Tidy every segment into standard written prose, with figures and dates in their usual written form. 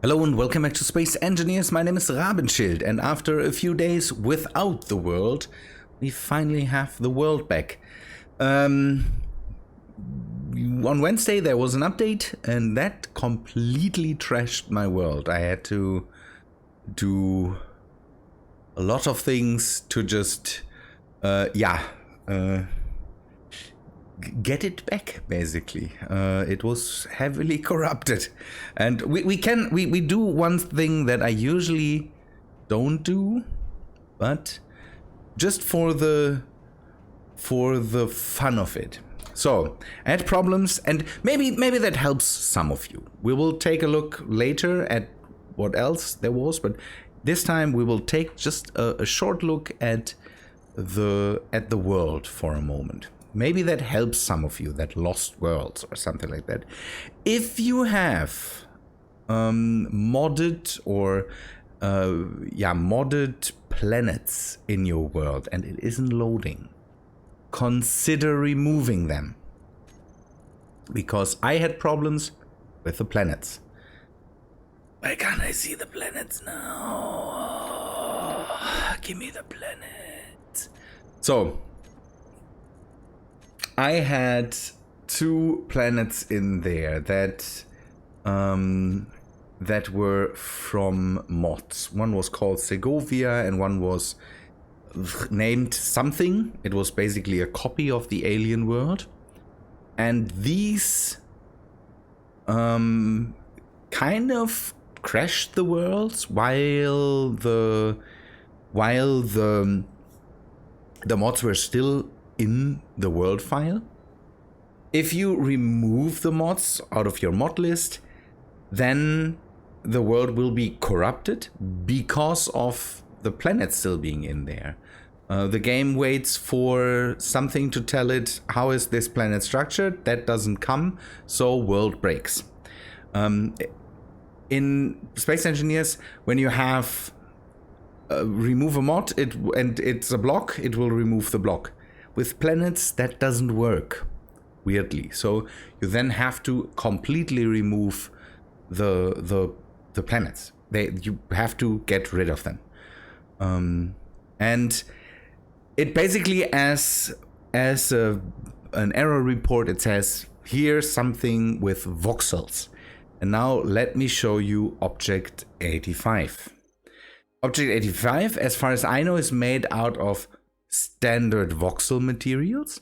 Hello and welcome back to Space Engineers. My name is Rabenschild, and after a few days without the world, we finally have the world back. On Wednesday there was an update, and that completely trashed my world. I had to do a lot of things to just, get it back, basically. It was heavily corrupted, and we do one thing that I usually don't do, but just for the fun of it. So I had problems, and maybe that helps some of you. We will take a look later at what else there was, but this time we will take just a short look at the world for a moment. Maybe that helps some of you that lost worlds or something like that. If you have modded planets in your world and it isn't loading, consider removing them. Because I had problems with the planets. Why can't I see the planets now? Give me the planets. So I had two planets in there that were from mods. One was called Segovia and one was named something. It was basically a copy of the alien world. And these kind of crashed the worlds while the mods were still in the world file. If you remove the mods out of your mod list, then the world will be corrupted because of the planet still being in there. The game waits for something to tell it how is this planet structured. That doesn't come, so world breaks. In Space Engineers, when you have remove a mod and it's a block, it will remove the block. With planets, that doesn't work, weirdly. So you then have to completely remove the planets. You have to get rid of them. And it basically, as an error report, it says, here's something with voxels. And now let me show you Object 85. Object 85, as far as I know, is made out of standard voxel materials,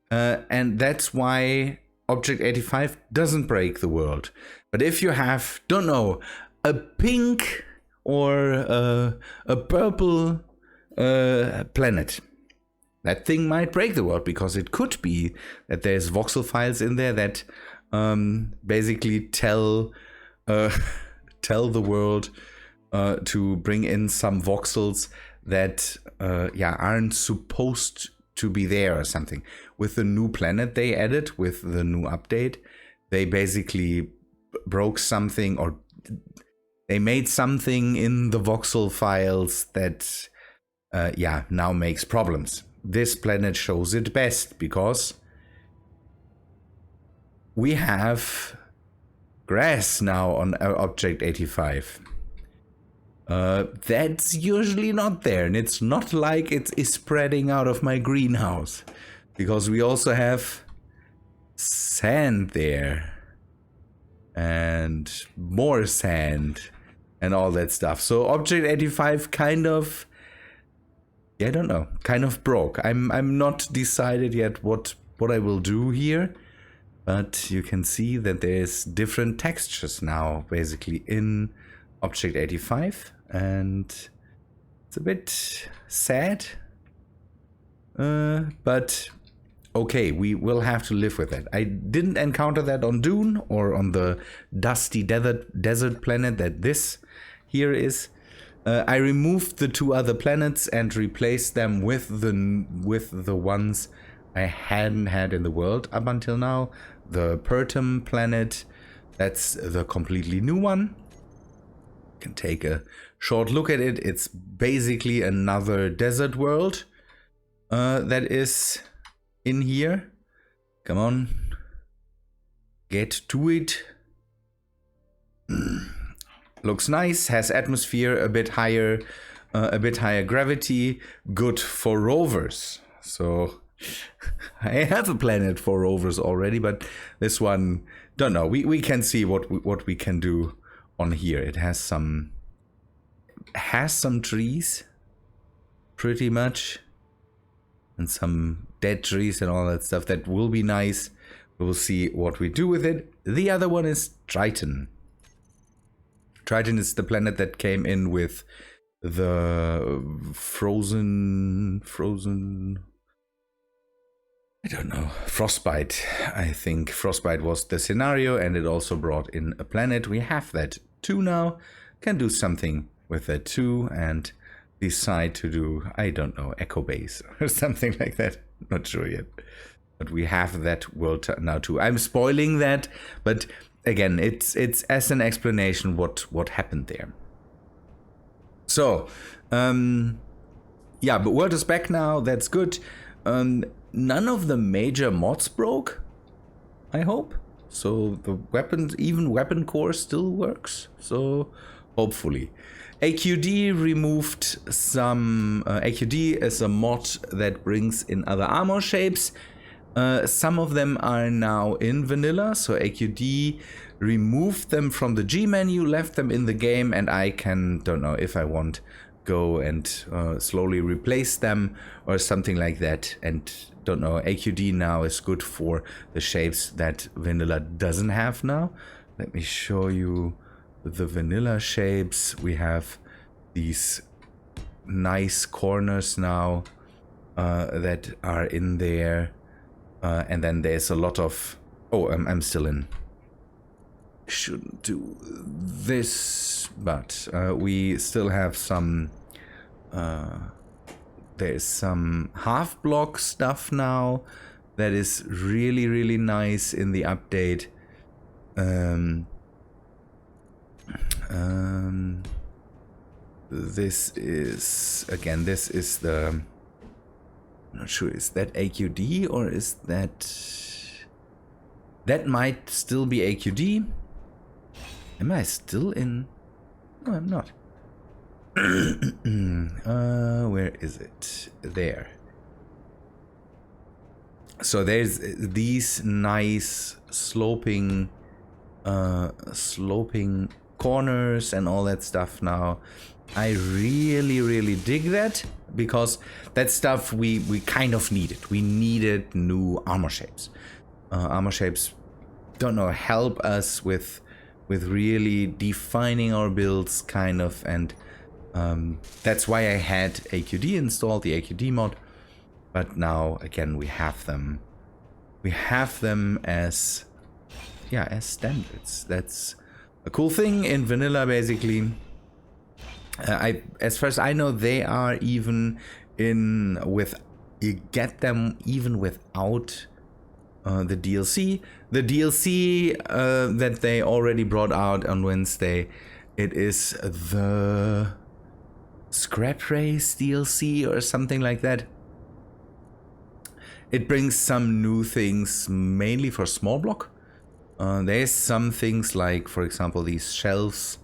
and that's why Object 85 doesn't break the world. But if you have, don't know, a pink or a purple planet, that thing might break the world, because it could be that there's voxel files in there that basically tell the world to bring in some voxels that aren't supposed to be there or something. With the new planet they added with the new update, they basically broke something, or they made something in the voxel files that now makes problems. This planet shows it best because we have grass now on Object 85. That's usually not there, and it's not like it is spreading out of my greenhouse, because we also have sand there and more sand and all that stuff. So Object 85 kind of, I don't know, kind of broke. I'm not decided yet what I will do here, but you can see that there's different textures now basically in Object 85, and it's a bit sad, but okay, we will have to live with it. I didn't encounter that on Dune or on the dusty desert planet that this here is. I removed the two other planets and replaced them with the ones I hadn't had in the world up until now. The Pertum planet, that's the completely new one. Can take a short look at it. It's basically another desert world that is in here. Come on, get to it. Looks nice, has atmosphere, a bit higher gravity, good for rovers. So I have a planet for rovers already, but this one, don't know. We can see what we can do on here. It has some trees, pretty much, and some dead trees and all that stuff. That will be nice. We'll see what we do with it. The other one is Triton. Triton is the planet that came in with the frozen, I don't know, frostbite. I think frostbite was the scenario, and it also brought in a planet. We have that too now. Can do something with that too, and decide to do, I don't know, Echo Base or something like that. Not sure yet. But we have that world now too. I'm spoiling that, but again, it's as an explanation what happened there. So, yeah, but world is back now. That's good. None of the major mods broke, I hope. So the weapons, even weapon core, still works. So hopefully. AQD removed some. AQD is a mod that brings in other armor shapes. Some of them are now in vanilla, so AQD removed them from the G menu, left them in the game, and I can, don't know if I want, go and slowly replace them or something like that. And don't know, AQD now is good for the shapes that vanilla doesn't have now. Let me show you the vanilla shapes. We have these nice corners now that are in there. And then there's a lot of... Oh, I'm still in. Shouldn't do this, but we still have some... there's some half-block stuff now that is really, really nice in the update. This is... Again, this is the... I'm not sure, is that AQD or is that... That might still be AQD. Am I still in... No, I'm not. Where is it? There. So there's these nice sloping corners and all that stuff now. I really, really dig that, because that stuff we kind of needed. We needed new armor shapes. Armor shapes, don't know, help us with really defining our builds, kind of, and that's why I had AQD installed, the AQD mod. But now again we have them. We have them as, yeah, as standards. That's a cool thing in vanilla, basically. As far as I know, they are even in with, you get them even without the DLC. The DLC that they already brought out on Wednesday, it is the Scrap Race DLC or something like that. It brings some new things, mainly for small block. There's some things like, for example, these shelves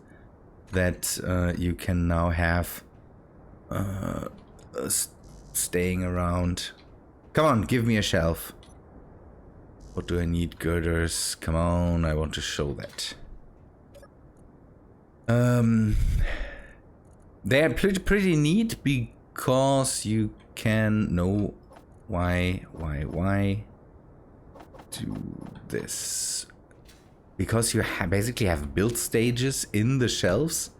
that you can now have staying around. Come on, give me a shelf. What do I need? Girders. Come on, I want to show that. They're pretty neat, because you can know why do this. Because you basically have build stages in the shelves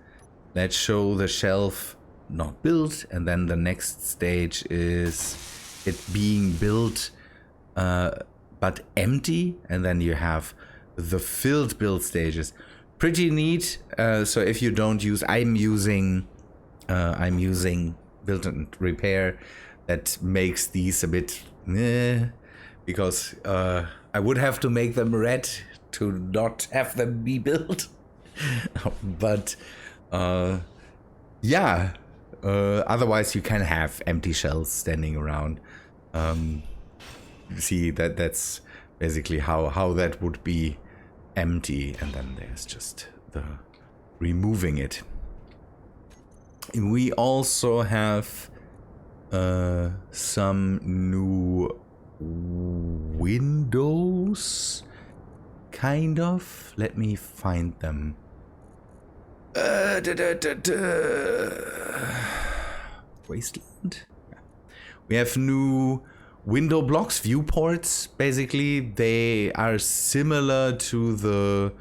that show the shelf not built, and then the next stage is it being built but empty, and then you have the filled build stages. Pretty neat. So if you don't use, I'm using build and repair. That makes these a bit because I would have to make them red to not have them be built. But yeah, otherwise you can have empty shells standing around. See, that's basically how that would be empty, and then there's just removing it. We also have some new windows, kind of. Let me find them. Wasteland. We have new window blocks, viewports. Basically, they are similar to the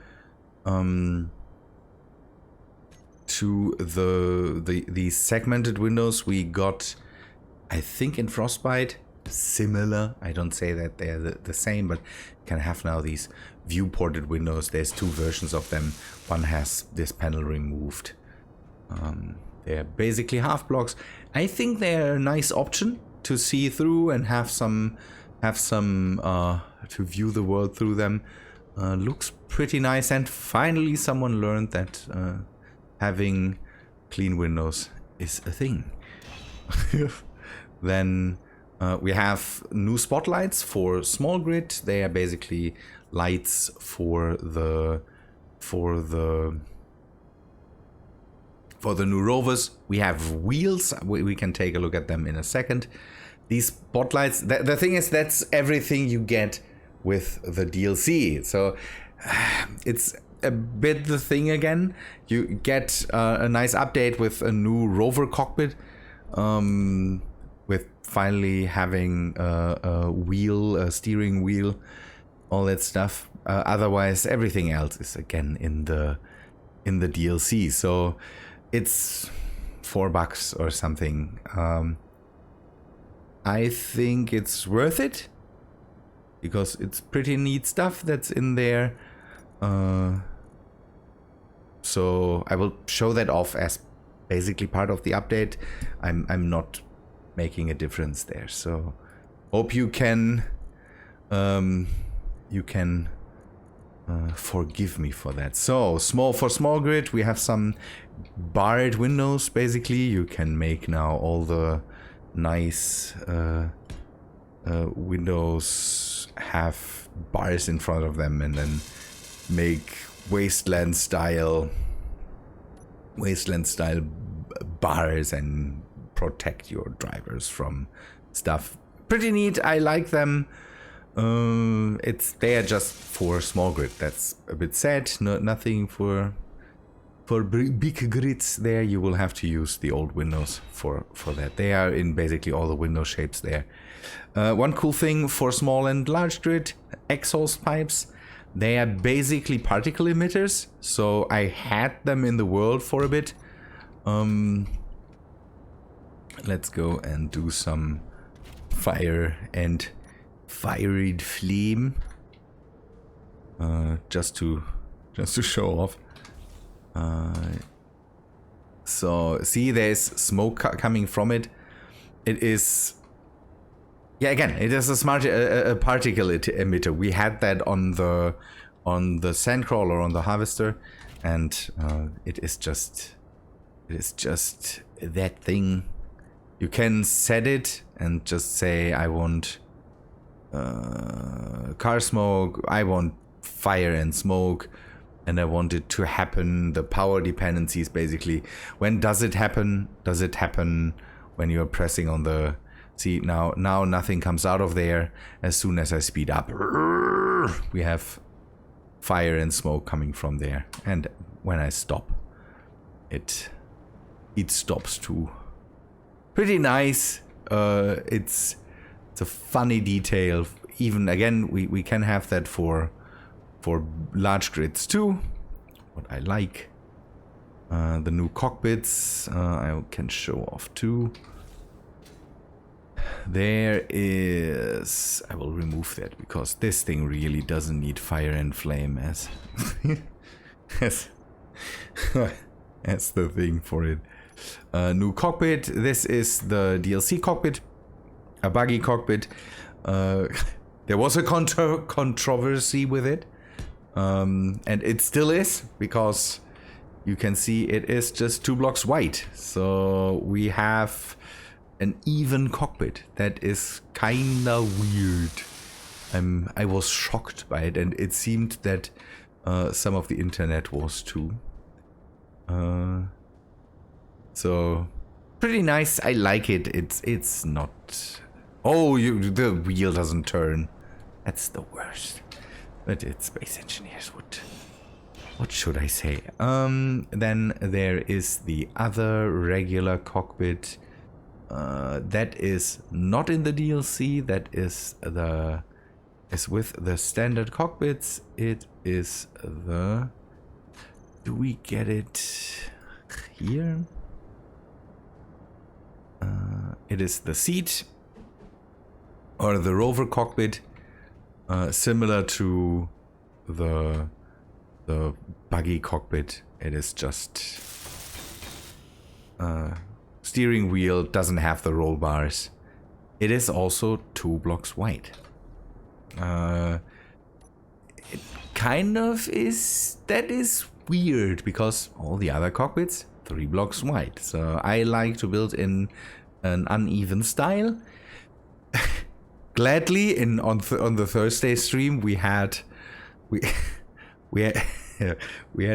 segmented windows we got, I think, in Frostbite. Similar. I don't say that they're the same, but you can have now these viewported windows. There's two versions of them. One has this panel removed. They're basically half blocks. I think they're a nice option to see through and have some to view the world through them. Looks pretty nice, and finally someone learned that having clean windows is a thing. Then we have new spotlights for small grid. They are basically lights for the new rovers. We have wheels. We can take a look at them in a second. These spotlights, the thing is, that's everything you get with the DLC. So it's a bit the thing again. You get a nice update with a new rover cockpit, with finally having a wheel, a steering wheel, all that stuff. Otherwise, everything else is again in the DLC. So it's $4 or something. I think it's worth it because it's pretty neat stuff that's in there. So I will show that off as basically part of the update. I'm not making a difference there. So hope you can forgive me for that. So for small grid, we have some barred windows. Basically, you can make now all the nice windows have bars in front of them, and then make wasteland style bars and protect your drivers from stuff. Pretty neat. I like them. They are just for small grid. That's a bit sad. Nothing for big grids there. You will have to use the old windows for that. They are in basically all the window shapes there. One cool thing for small and large grid, exhaust pipes. They are basically particle emitters. So I had them in the world for a bit. Let's go and do some fire and fired flame. Just to show off. So see, there's smoke coming from it. It is, yeah, again, it is a particle emitter. We had that on the sandcrawler, on the harvester, and it is just that thing. You can set it and just say, I want car smoke, I want fire and smoke, and I want it to happen. The power dependencies, basically. When does it happen? Does it happen when you're pressing on the... See, now nothing comes out of there. As soon as I speed up, we have fire and smoke coming from there. And when I stop, it stops too. Pretty nice. It's a funny detail. Even again, we can have that for large grids too. What I like. The new cockpits I can show off too. There is... I will remove that because this thing really doesn't need fire and flame as that's the thing for it. New cockpit. This is the DLC cockpit. A Buggy cockpit. There was a controversy with it. And it still is, because you can see it is just 2 blocks white. So we have an even cockpit. That is kinda weird. I was shocked by it, and it seemed that some of the internet was too. So pretty nice. I like it. It's not. Oh, the wheel doesn't turn. That's the worst. But it's space engineers would. What should I say? Then there is the other regular cockpit. That is not in the DLC. That is with the standard cockpits. It is the. Do we get it here? It is the seat or the rover cockpit, similar to the buggy cockpit. It is just steering wheel, doesn't have the roll bars. It is also 2 blocks wide. It kind of is. That is weird because all the other cockpits 3 blocks wide. So I like to build in an uneven style. Gladly, on the Thursday stream we had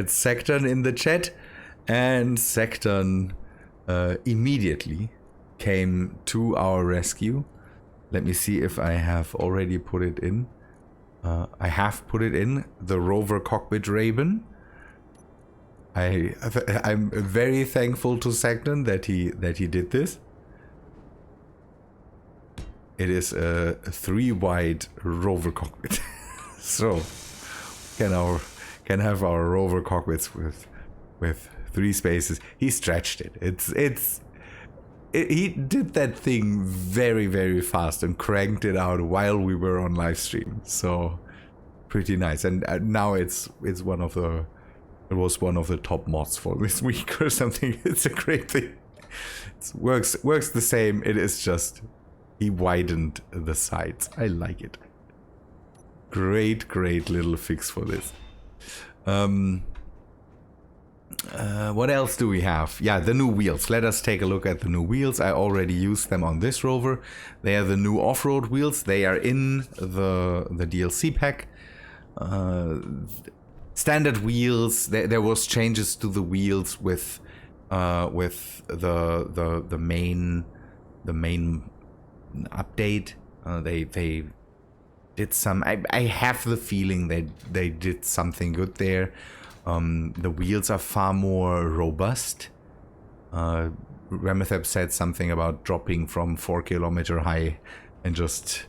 Secton in the chat, and Secton immediately came to our rescue. Let me see if I have already put it in. I have put it in the rover cockpit Raben. I'm very thankful to Secton that he did this. It is a 3 wide rover cockpit, so can have our rover cockpits with 3 spaces. He stretched it. He did that thing very, very fast and cranked it out while we were on live stream. So pretty nice. And now it was one of the top mods for this week or something. It's a great thing. It works the same. It is just he widened the sides. I like it. Great little fix for this. What else do we have? Yeah, the new wheels. Let us take a look at the new wheels. I already used them on this rover. They are the new off-road wheels. They are in the DLC pack. Standard wheels. There was changes to the wheels with the main update. They did some. I have the feeling they did something good there. The wheels are far more robust. Rametheb said something about dropping from 4 kilometer high and just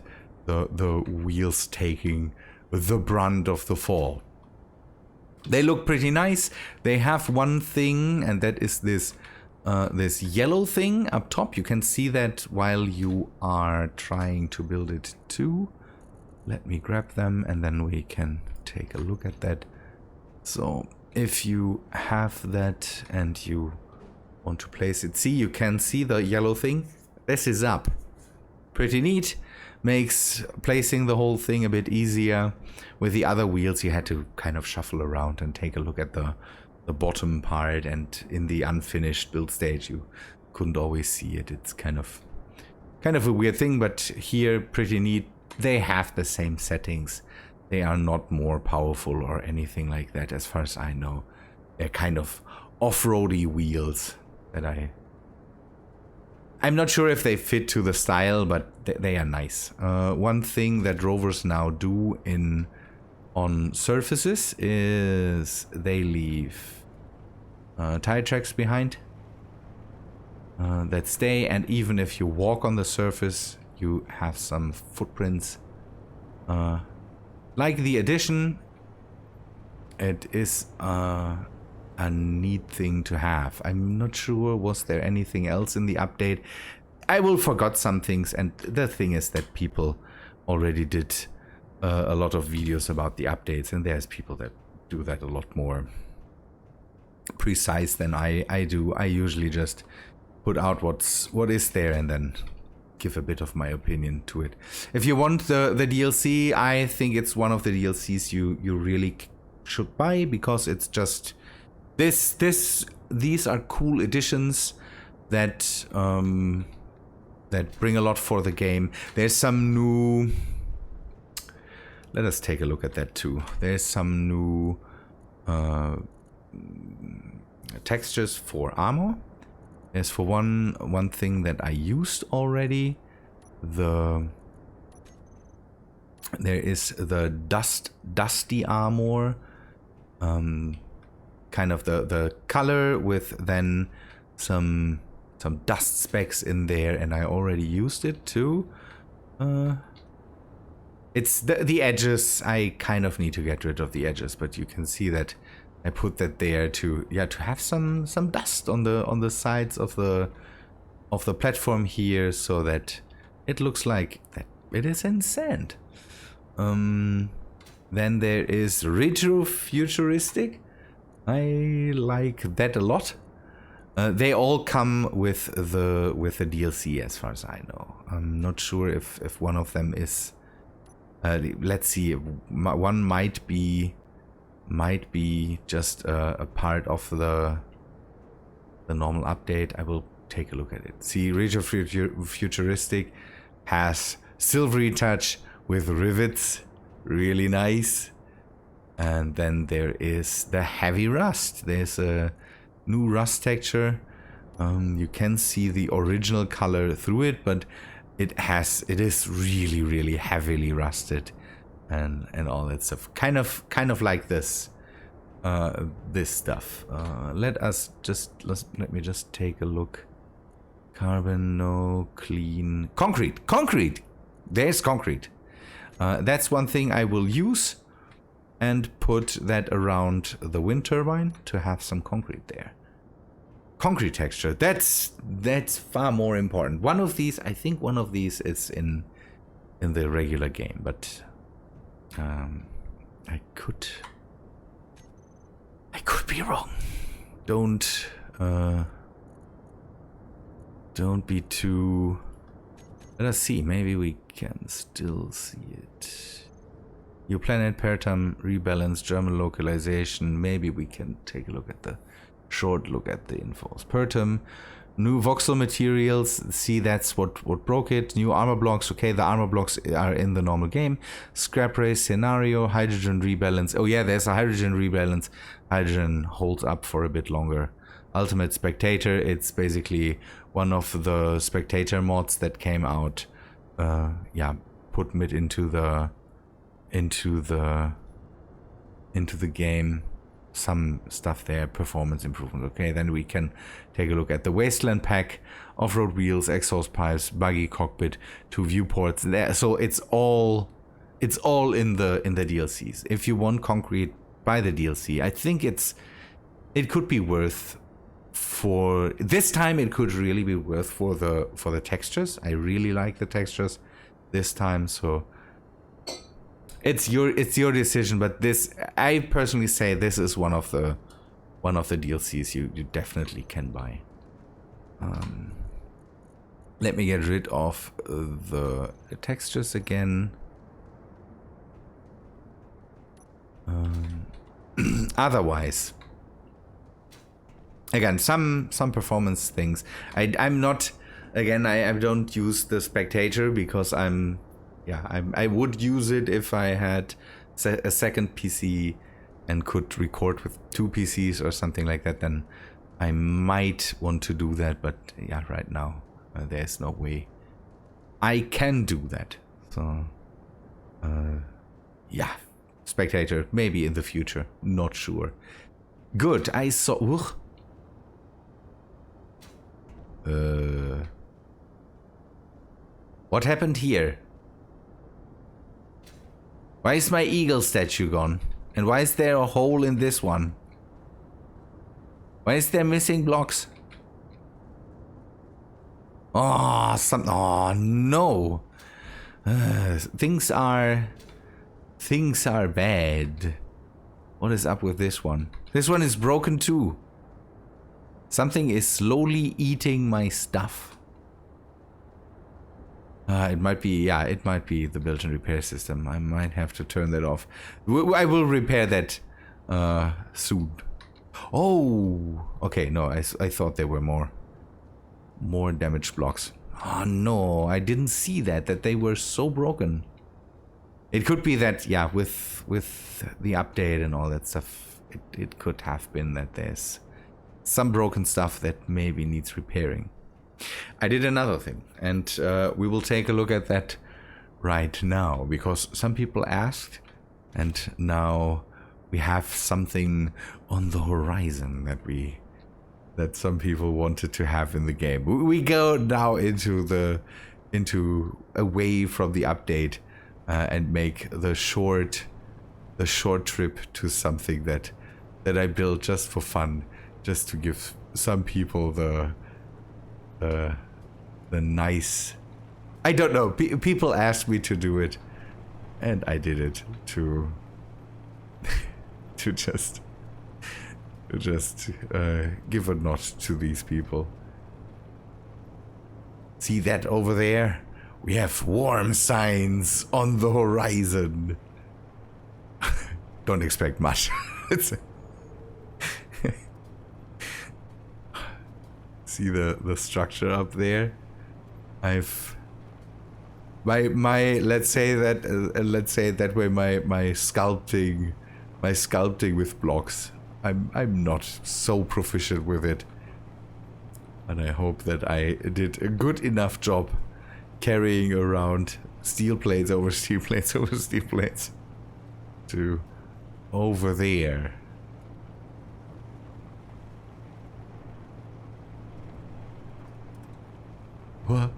the wheels taking the brunt of the fall. They look pretty nice. They have one thing, and that is this yellow thing up top. You can see that while you are trying to build it too. Let me grab them and then we can take a look at that. So if you have that and you want to place it, see, you can see the yellow thing. This is up. Pretty neat. Makes placing the whole thing a bit easier. With the other wheels you had to kind of shuffle around and take a look at the bottom part, and in the unfinished build stage you couldn't always see it. It's kind of a weird thing, but here pretty neat. They have the same settings. They are not more powerful or anything like that as far as I know. They're kind of off-roady wheels that I'm not sure if they fit to the style, but they are nice. One thing that rovers now do on surfaces is they leave tire tracks behind that stay, and even if you walk on the surface, you have some footprints. Like the addition, it is a neat thing to have. I'm not sure, was there anything else in the update? I will forgot some things, and the thing is that people already did a lot of videos about the updates, and there's people that do that a lot more precise than I do. I usually just put out what is there and then give a bit of my opinion to it. If you want the DLC, I think it's one of the DLCs you really should buy, because it's just these are cool additions that bring a lot for the game. There's some new. Let us take a look at that too. There's some new textures for armor. There's for one thing that I used already. There is the dusty armor, kind of the color with then some dust specks in there, and I already used it too. It's the edges. I kind of need to get rid of the edges, but you can see that I put that there to have some dust on the sides of the platform here, so that it looks like that it is in sand. Then there is retro-futuristic. I like that a lot. They all come with the DLC, as far as I know. I'm not sure if one of them is. Let's see. One might be just a part of the normal update. I will take a look at it. See, retro-futuristic has silvery touch with rivets, really nice. And then there is the heavy rust. There's a new rust texture. You can see the original color through it, but it is really heavily rusted and all that stuff. Kind of like this stuff. Let me just take a look. Carbon, no, clean, concrete. There's concrete. That's one thing I will use and put that around the wind turbine to have some concrete there. Concrete texture. That's far more important. I think one of these is in the regular game, but I could be wrong. Don't be too. Let us see. Maybe we can still see it. Your planet, Pertam, rebalance, German localization. Maybe we can take a look at the short look at the infos. Pertam, new voxel materials. See, that's what broke it. New armor blocks. Okay, the armor blocks are in the normal game. Scrap race scenario. Hydrogen rebalance. Oh yeah, there's a hydrogen rebalance. Hydrogen holds up for a bit longer. Ultimate spectator. It's basically one of the spectator mods that came out. Put mid into the game. Some stuff there, performance improvement. Okay, then we can take a look at the Wasteland pack, off-road wheels, exhaust pipes, buggy cockpit, 2 viewports there. So it's all in the DLCs. If you want concrete, buy the DLC. I think it could be worth for this time. It could really be worth for the textures. I really like the textures this time, so it's your decision. But this, I personally say, this is one of the DLCs you definitely can buy. Let me get rid of the textures again. Otherwise, again, some performance things. I'm not, again, I don't use the spectator because I would use it if I had a second PC and could record with 2 PCs or something like that. Then I might want to do that, but yeah, right now there's no way I can do that. So yeah, spectator maybe in the future, not sure. Good. I saw. What happened here? Why is my eagle statue gone? And why is there a hole in this one? Why is there missing blocks? Oh no. Things are bad. What is up with this one? This one is broken too. Something is slowly eating my stuff. It might be the built-in repair system. I might have to turn that off. I will repair that soon. Oh, okay. No, I thought there were more damaged blocks. Oh no, I didn't see that they were so broken. It could be that, yeah, with the update and all that stuff, it could have been that there's some broken stuff that maybe needs repairing. I did another thing, and we will take a look at that right now, because some people asked, and now we have something on the horizon that some people wanted to have in the game. We go now into away from the update and make the short trip to something that I built just for fun, just to give some people the nice. I don't know. People asked me to do it, and I did it to just give a nod to these people. See that over there? We have warm signs on the horizon. Don't expect much. See the structure up there? I've my let's say that way my sculpting with blocks. I'm not so proficient with it, and I hope that I did a good enough job carrying around steel plates over steel plates over steel plates to over there. What?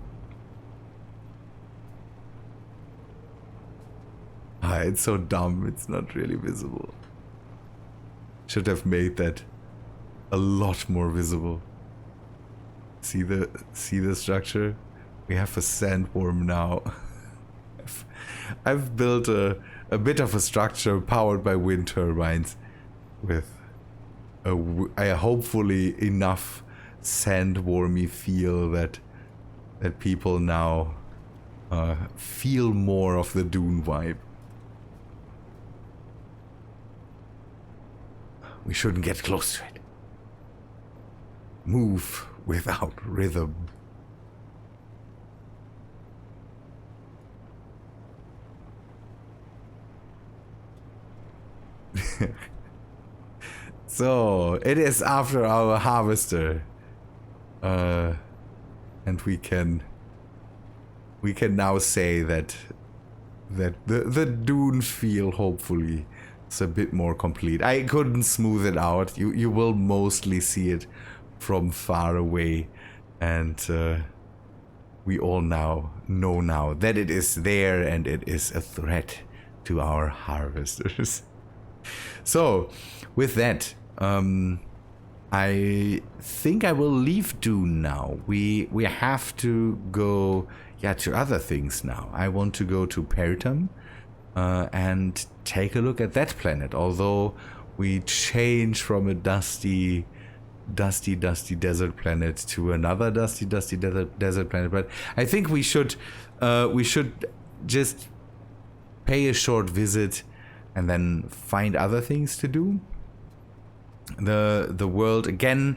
It's so dumb, it's not really visible. Should have made that a lot more visible. See the structure? We have a sandworm now. I've built a bit of a structure powered by wind turbines with a hopefully enough sandwormy feel that people now feel more of the Dune vibe. We shouldn't get close to it. Move without rhythm. So, it is after our harvester. And we can now say that the Dune feel hopefully is a bit more complete. I couldn't smooth it out. You will mostly see it from far away, and we all now know that it is there and it is a threat to our harvesters. So, with that, I think I will leave Dune now. We have to go, to other things now. I want to go to Peritum and take a look at that planet. Although we change from a dusty desert planet to another dusty desert planet, but I think we should just pay a short visit and then find other things to do. The world again,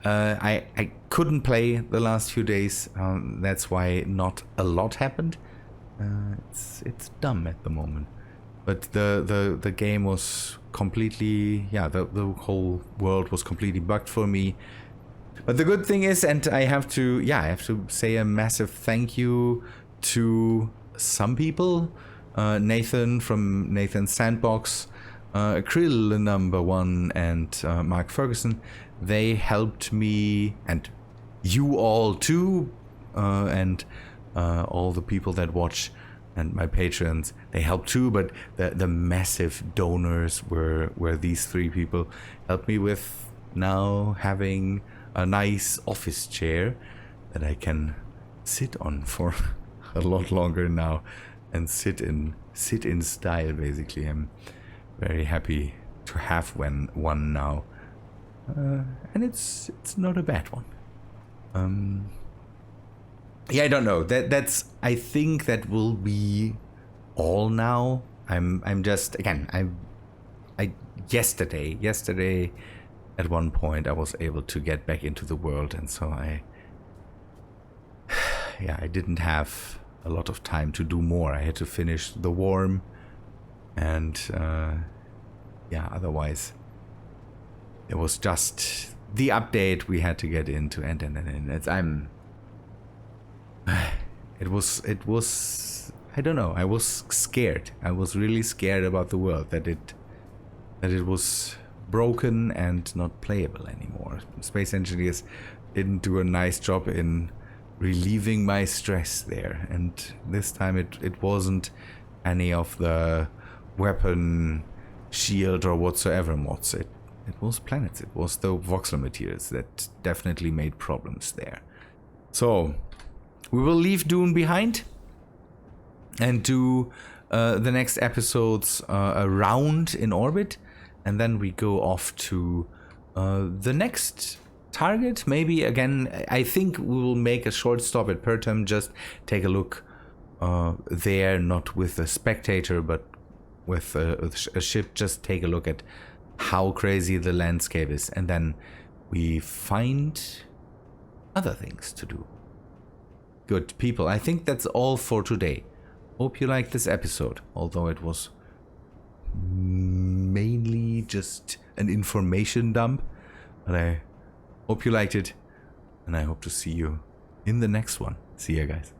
I couldn't play the last few days, that's why not a lot happened. It's dumb at the moment, but the game was completely, the whole world was completely bugged for me. But the good thing is, and I have to say a massive thank you to some people, Nathan from Nathan's Sandbox, Krill #1, and Mark Ferguson. They helped me, and you all too, and all the people that watch and my patrons, they helped too, but the massive donors were these three people. Helped me with now having a nice office chair that I can sit on for a lot longer now and sit in style, basically. I'm very happy to have one now, and it's not a bad one. I don't know. That's I think that will be all now. I'm just, again, I yesterday at one point I was able to get back into the world, and so I didn't have a lot of time to do more. I had to finish the worm, and otherwise it was just the update we had to get into, and it was I don't know, I was scared. I was really scared about the world, that it was broken and not playable anymore. Space engineers didn't do a nice job in relieving my stress there, and this time it wasn't any of the weapon, shield or whatsoever mods. It was planets. It was the voxel materials that definitely made problems there. So we will leave Dune behind and do the next episodes around in orbit, and then we go off to the next target. Maybe again, I think we will make a short stop at Pertum, just take a look there, not with a spectator but with a ship, just take a look at how crazy the landscape is, and then we find other things to do. Good people, I think that's all for today. Hope you liked this episode, although it was mainly just an information dump. But I hope you liked it, and I hope to see you in the next one. See ya, guys.